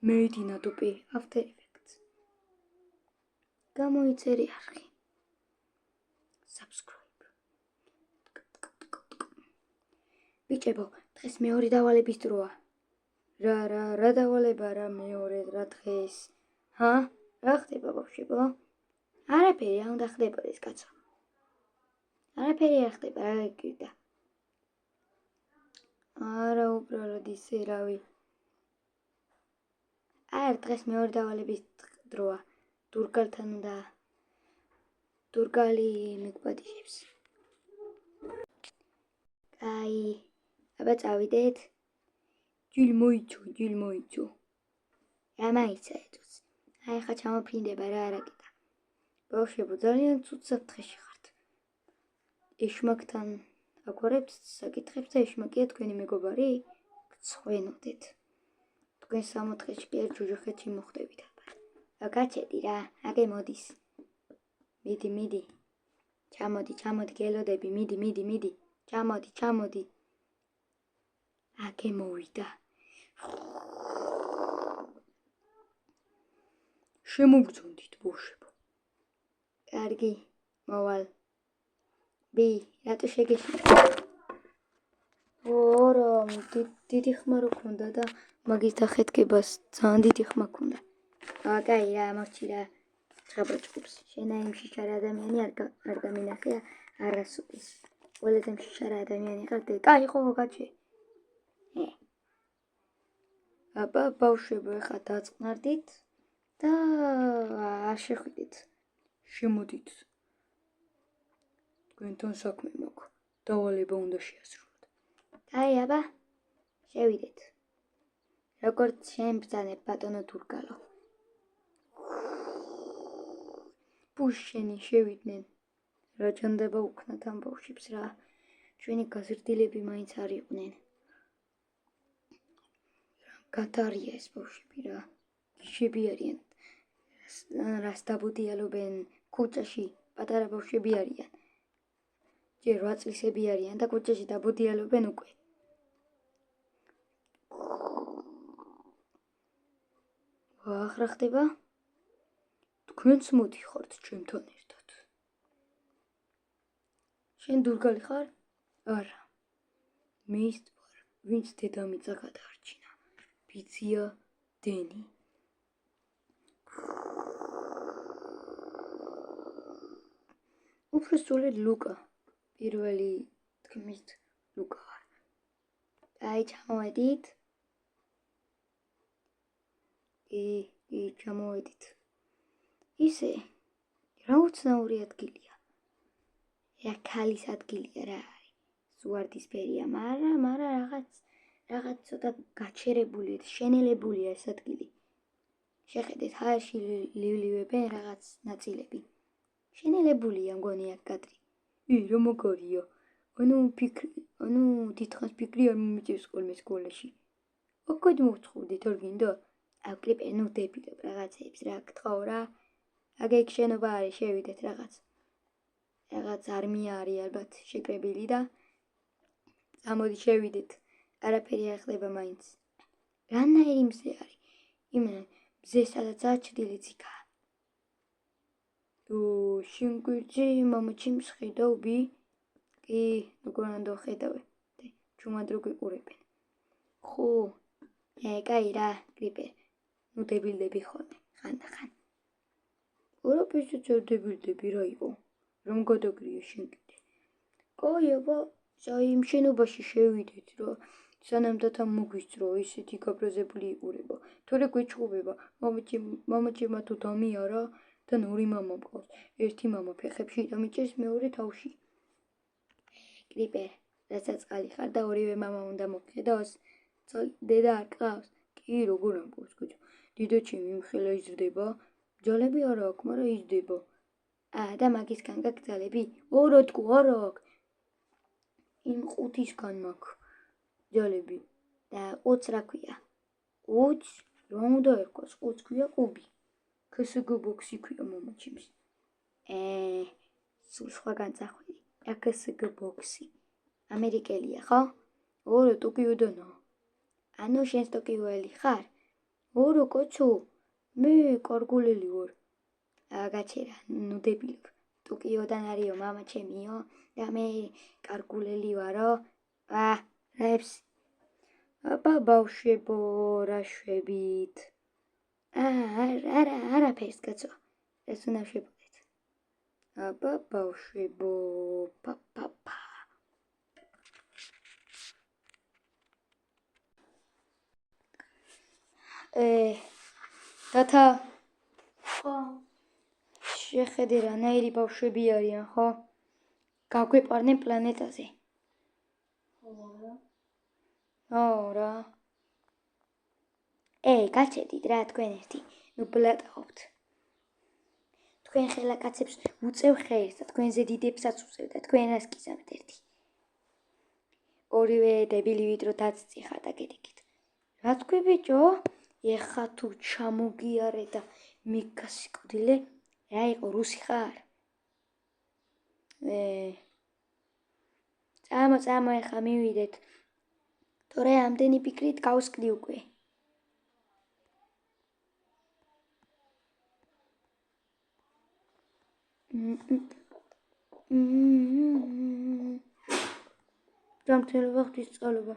Made in Adobe After Effects. გამოიწერი არხი. Subscribe. ბიჭებო, დღეს მეორე დავალების დროა. რა დავალება რა მეორე რა დღეს? რა ხდება ბავშვებო? არაფერი არ უნდა ხდებოდეს კაცო. არაფერი არ ხდება, რა გიგდა. არა უბრალოდ ისე რავი. დღეს მეორე დავალების დროა. დურგალთან უნდა დურგალი მეგბადიშებს. კაი, აბა წავიდეთ. ჯილ მოიცო. რა მაიცა ეთოს. ხა ჩამოფრინდება რა არაკეთა. ბავშვებო, ძალიან ცუდ საფრთხეში ხართ. ეშმაკთან აგვარებთ საკითხებს და ეშმაკია თქვენი მეგობარი? გცხვენოდეთ. თქვენ 64-ში კი ერთ ჯუჯუხეთში მოხვდებით. გაჩედი რა, აგე მოდის. მიდი. ჩამოდი, გელოდები, მიდი. ჩამოდი. აგე მოვიდა. შემოგძონდით ბავშვებო. კარგი, მოვალ. ბი, რატო შეგეშინდა? ორო, დიდი ხმა რო ქონდა და მაგის დახეთქებას ძალიან დიდი ხმა ქონდა. კაი რა, მოჩი რა. ხაბროჭკობს. შენა იმ შიშარა ადამიანი არ გამინახია არასოდეს. ყველაზე შიშარა ადამიანი ხარ და კაი ხო გაჩე. აბა ბავშვებო, ხა დაწყნარდით და არ შეხვიდეთ. შემოდით. თქვენთან საქმე მაქვს. დავალება უნდა შეასრულოთ. კაი, აბა შევიდეთ. როგორც შენ ბრძანებ ბატონო დურგალო. ბუშენი შევიდნენ. რა ჩანდება უკნათ ამ ბავშვებს რა. ჩვენი გაზრდილები მაინც არ იყვნენ. გატარია ეს ბავშვები რა. გიშები არიან. რას დაბუდიალობენ ქუჩაში. პატარა ბავშვები არიან. ჯერ 8 წლისები არიან და ქუჩაში დაბუდიალობენ უკვე. რა ხდება? თქვენც მოდიხართ ჩემთან ერთად. შენ დურგალი ხარ? არა. მე ის ვარ, ვინც დედამიწა გადაარჩინა. ბიძია დენი. უბრალოდ ლუკა. პირველი თქმით ლუკა ვარ. აი ჩამოვედით. ჩამოვედით. ისე რა უცნაური ადგილია. რა ქალის ადგილია რა არის. ზუარდისფერია, მაგრამ რაღაც ცოტა გაჩერებულია, შენელებულია ეს ადგილი. შეხედეთ, ჰაერში ლივლებენ რაღაც ნაწილები. შენელებულია მგონი აქ კადრი. რა მაგარია. ანუ დიდხანს ფიქრი არ მომიწევს ხოლმე სკოლაში. აკად მოვცხოვრდით არ გინდა? აკლიპე ნუ დებილობ რაღაცებს რა გთხოვ რა. აგე იქ შენობა არის, შევიდეთ რაღაც არმია არის ალბათ შეკრებილი და ამოდი შევიდეთ. არაფერი არ ხდება მაინც. რანაირი მზე არის? მზე სადაც აჩრდილი ციკა. შენ გვერდზე მამაჩემს ხედავი? კი, როგორ ხედავე. ჩუმად რო გიყურებენ. ხო, კაი რა, კრიპერ. ნუ დებილდები ხოლმე, ხან. ორაფერსაც არ დებილდები რა იყო. რომ გადაგრიე შენ კიდე. კაი, აბა, იმ შენობაში შევიდეთ რა. სანამ დათა მოგვისწრო, ისეთი გაბრაზებული იყურება. თორე გვეჩხუბება, მამაჩემმა თუ დამიარა, თან ორი მამა მყავს. ერთი მამა ფეხებში დამიჭერს, მეორე თავში. კრიპერ, რასაც წყალი ხარ და ორივე მამა უნდა მოგხედავს. დედა არ ყავს? კი, როგორ არ მყავს კაცო. დიდაჩემი იმხელა იზრდება. ძალები არ აქვს, მაგრამ იზრდება. და მაგისგან გაქვს ძალები? არა თქო, არა აქვს. იმ 5-ისგან მაქვს ძალები. და 5 რა ქვია? 5 რა უნდა ერქვას? 5 ქვია ყუბი. KSG box-ი ქვია მამაჩემს. სულ სხვაგან წახვედი. KSG box-ი. ამერიკელია, ხო? არა, ტოკიოდანაა. ანუ შენს ტოკიოელი ხარ? ორო კოცო, მე კარგულელი ვარ. გაჩერა, ნუ დებილობ. ტოკიოდან არისო მამა ჩემიო და მე კარგულელი ვარო. რაებს? აბა ბავშვებო, რა შვებით? არაფერს კაცო. ეს უნდა შევხვდეთ. აბა ბავშვებო, პაპაპა. დათა. ხო. შეხედე რანაირი ბავშვები არიან, ხო? გაგვეპარნენ პლანეტაზე. ხო რა. გაჩერდით რა თქვენ ერთი. ნუ ბლატაობთ. თქვენ ხელა კაცებს უწევ ხერს და თქვენზე დიდებსაც უწევ და თქვენ რას გიზამთ ერთი. ორივე დებილი ვიდრე დაცი ხარ და გეტიკით. რა თქვი ბიჭო? ეხა თუ ჩამოგიარე და მიგასიკვდილე, რა იყო რუსი ხარ? წამო ეხა მივიდეთ. თორე ამდენი პიკრით გავსკდი უკვე. დამთელება ღვთისმსწავლობა.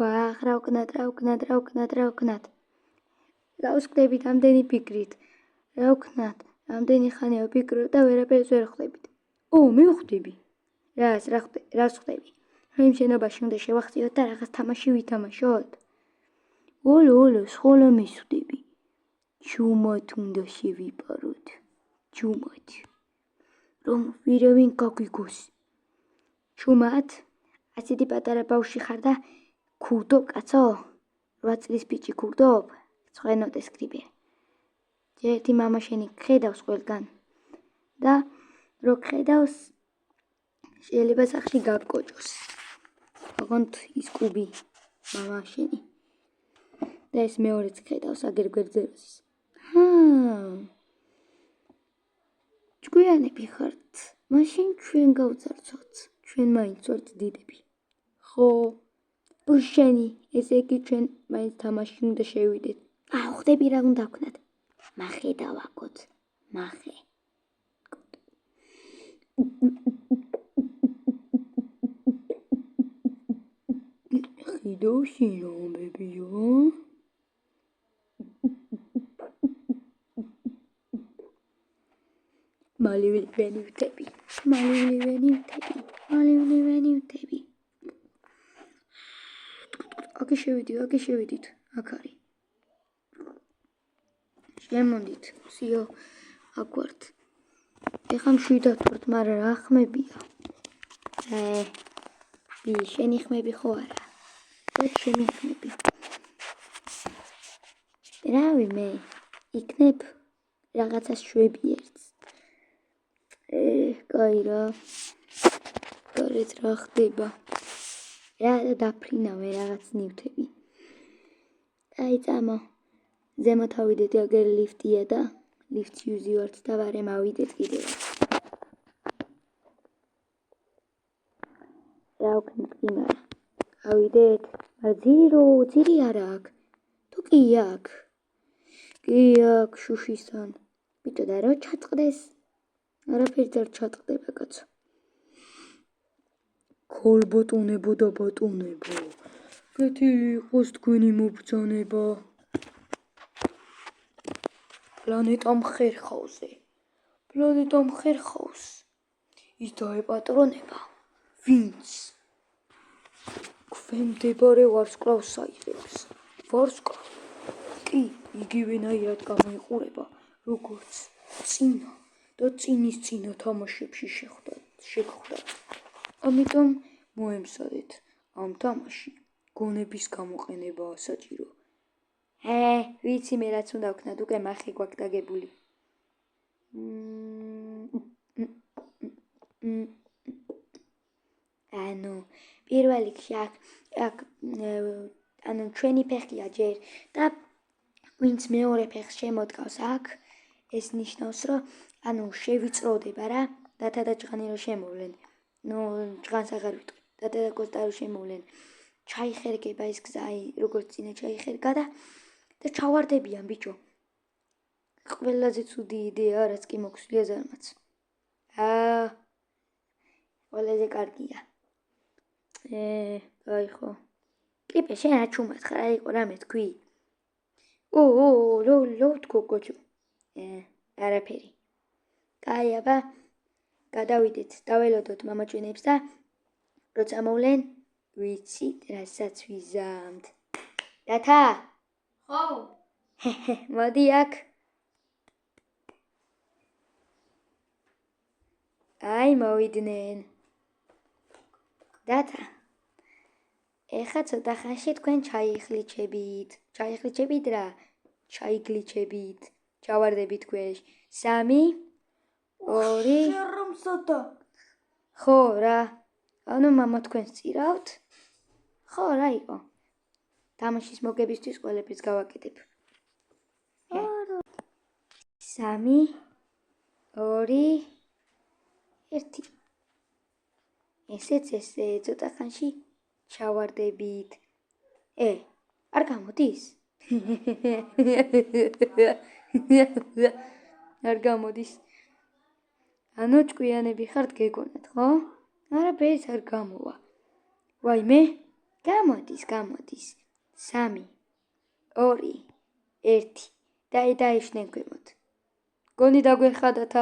ვახ, რა ვქნათ. გავსკდებით ამდენი პიკრით. რა ვქნათ? ამდენი ხანია ვფიქრობ და ვერაფერს ვერ ხვდებით. მივხვდები. რას ხვდები? რომ იმ შენობაში უნდა შევახციოთ და რაღაც თამაში ვითამაშოთ. ოლო, სხოლა მისხვდები. ჯუმად უნდა შევიპაროთ. ჯუმად. რომ ვირავინ გაგვიგოს. ჯუმად? ასეთი პატარა ბავშვი ხარ და ქურდობ კაცო? 8 წლის ბიჭი ქურდობ? ცხენოდეს კრიპერ. ერთი მამა შენი ხედავს ყველგან და რო ხედავს შეიძლება სახში გაგკოჭოს. ოღონდ ის კუბი მამა შენი. და ეს მეორეც ხედავს აგერ გვერდზეროს. ჭკვიანები ხართ. მაშინ ჩვენ გავძარცვოთ. ჩვენ მაინც ვართ დიდები. ხო. შენი, ესე იგი ჩვენ მაინც თამაში უნდა შევიდეთ. ხვდები რა უნდა ვქნათ. მახე დავაგოთ. მახე. ხიდოში რომებიო? მალივ ვენივთები. აქ შევიდით. აქ არის. შემოდით, სიო, აქ ვართ. ეხლა მშვიდად ვართ, მაგრამ რა ხმებია? შენი ხმები ხო არა? ჩემი ხმები. რავი მე, იქნებ რაღაცას შვები ერთს. კაი რა. გარეთ რა ხდება? რა დაფრინავე რაღაც ნივთები. აი წამო. ზემოთ ავიდეთ, აგერ ლიფტია და ლიფტს ვიზივართ და ვარემ ავიდეთ კიდევ. რა ვქნით კი მარა. ავიდეთ, მაგრამ ძირი არა აქ. თუ კი აქ. კი აქ შუშისთან. ბიჭო და რა ჩატყდეს? არაფერი არ ჩატყდება კაცო. ქოლბატონებო და ბატონებო. კეთილი იყოს თქვენი მობრძანება. პლანეტამ ხერხავზე. ის დაეპატრონება. ვინც? ქვემდებარე ვარსკვლავს აიღებს. ვარსკვლავი კი იგივენაირად გამოიყურება, როგორც წინა და წინა თამაშებში შეხვდათ. ამიტომ მოემზადეთ ამ თამაში გონების გამოყენებაა საჭირო. ვიცი მე რაც უნდა ვქნათ, უკვე მახე გვაქვს დაგებული. ანუ პირველ რიგში აქ ჩვენი ფეხია ჯერ და ვინც მეორე ფეხს შემოდგავს აქ, ეს ნიშნავს, რომ ანუ შევიწროვდება რა, დათა და ჭღანი რომ შემოვლენ. ჭღანს აღარ ვიტყვი. დათა და კოსტა რომ შემოვლენ. ჩაიხერგება ეს გზა, როგორც წინა ჩაიხერგა და ჩავარდებიან ბიჭო. ყველაზე ცუდი იდეა, რაც კი მოგვსვლია ზარმაც. ყველაზე კარგია. კაი ხო. კლიპე შენ რა ჩუმად ხარ, არ იყო რამე თქვი. რო თქო კოჩო. არაფერი. კაი, აბა. გადავიდეთ, დაველოდოთ მამაჩვენებს და როცა მოვლენ, ვიცით, რასაც ვიზამთ. დათა? ხო. მოდი აქ. აი, მოვიდნენ. დათა. ეხა ცოტა ხანში თქვენ ჩაიხლიჩებით რა. ჩაიგლიჩებით. ჩავარდებით ქვეშ. 3 2 შერმსოდა. ხო რა. ანუ მამა თქვენს წირავთ? ხო რა იყო. თამაშის მოგებისთვის ყველაფერს გავაკეთებ. 3 2 1 ესეც ცოტა ხანში ჩავარდებით. არ გამოდის? არ გამოდის. ანუ ჭკვიანები ხართ გეგონათ, ხო? არაფერს არ გამოვა. ვაიმე, გამოდის. 3 2 1 დაიშნენ ქვემოთ. გონი დაგვეხადათ.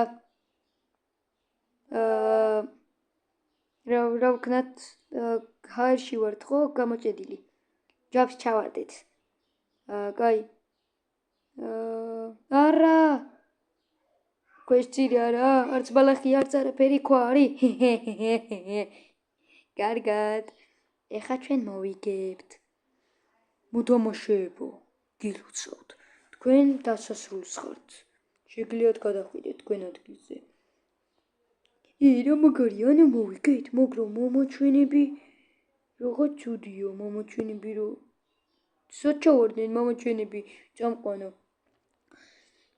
რა ვქნათ, ჰაერში ვართ, ხო, გამოჭედილი. ჯობს ჩავარდეთ. კაი. არა. ქვეშ არა, არც ბალახი, არც არაფერი ქვა არის. კარგად. ეხა ჩვენ მოვიგებთ. მოდამაშეებო, გილოცავთ. თქვენ დასასრულს ხართ. შეგიძლიათ გადახვიდეთ თქვენ ადგილზე. რა მაგარი, ანუ მოვიგეთ, მაგრამ მამაჩვენები რაღაც ცუდია, მამაჩვენები რომ საჩავარდნენ მამაჩვენები წამყვანო.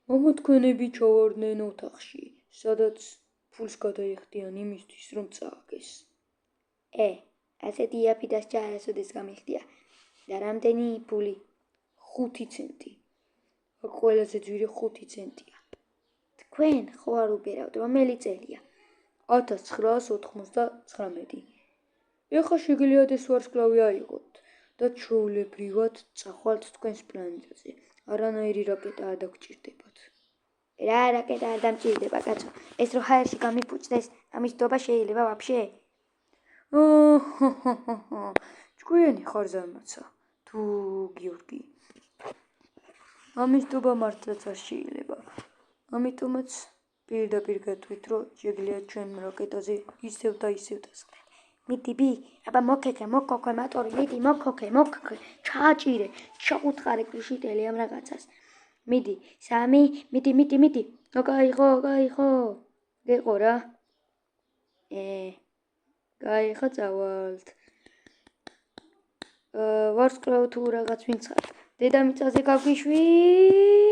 მამა თქვენები ჩავარდნენ ოთახში, სადაც ფულს გადაიხდიან იმისთვის, რომ წააგეს. ასეთი აფიდას არასოდეს გამიხდია. და რამდენი ფული? 5 ცენტი. ყველაზე ძვირი 5 ცენტია. თქვენ ხო არ უბერავთ, რომელი წელია? 1999. ეხა შეგიძლიათ ეს ვარსკვლავი აიღოთ და ჩვეულებრივად წახვალთ თქვენს პლანეტაზე. არანაირი რაკეტა არ დაგჭირდებათ. რა რაკეტა არ დამჭირდება, კაცო? ეს რო ჰაერში გამიფუჭდეს, ამის დობა შეიძლება ვაფშე? ჭკვიანი ხარ ზარმაცა, თუ გიორგი. ამის დობა მართლაც არ შეიძლება. ამიტომაც პირდაპირ გეტყვით, რომ შეგიძლიათ ჩვენ რაკეტაზე ისევ და ისევ დასხდეთ. მიდი, აბა მოკექე, მატორი, მიდი, მოკექე, ჩააჭირე, ჩაუთხარე კრიშიტელი ამ რაღაცას. მიდი, 3, მიდი. გაიღო. გეყო რა. გაიღო, წავალთ. ვარსკვლავ თუ რაღაც ვინც ხართ. დედამიწაზე გაგვიშვით.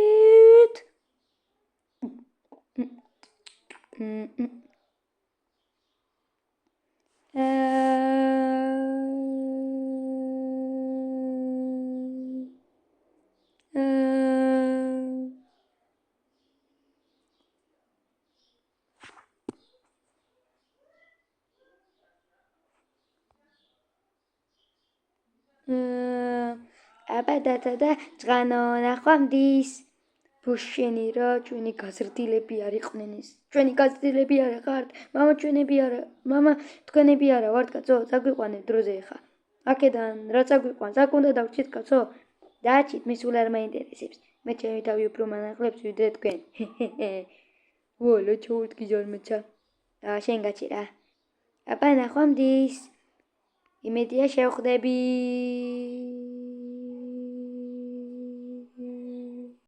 აბა და ჭღანო ნახვამდის. ბუშენი რა, ჩვენი გაზრდილები არ იყვნენ ეს. ჩვენი გაზრდილები არა ხართ. მამა თქვენები არა ვართ, კაცო, საგვიყვანეთ დროზე ხა. აქედან რაც აგვიყვანს, აქ უნდა დავჭით, კაცო. დააჭით, მე სულ არ მაინტერესებს. მე ჩემი თავი უფრო მანახლებს ვიდრე თქვენ. ვალა, ჩავუდგი ზარმაცა. შენ გაჭირა. აბა ნახვამდის. იმედია შევხვდები.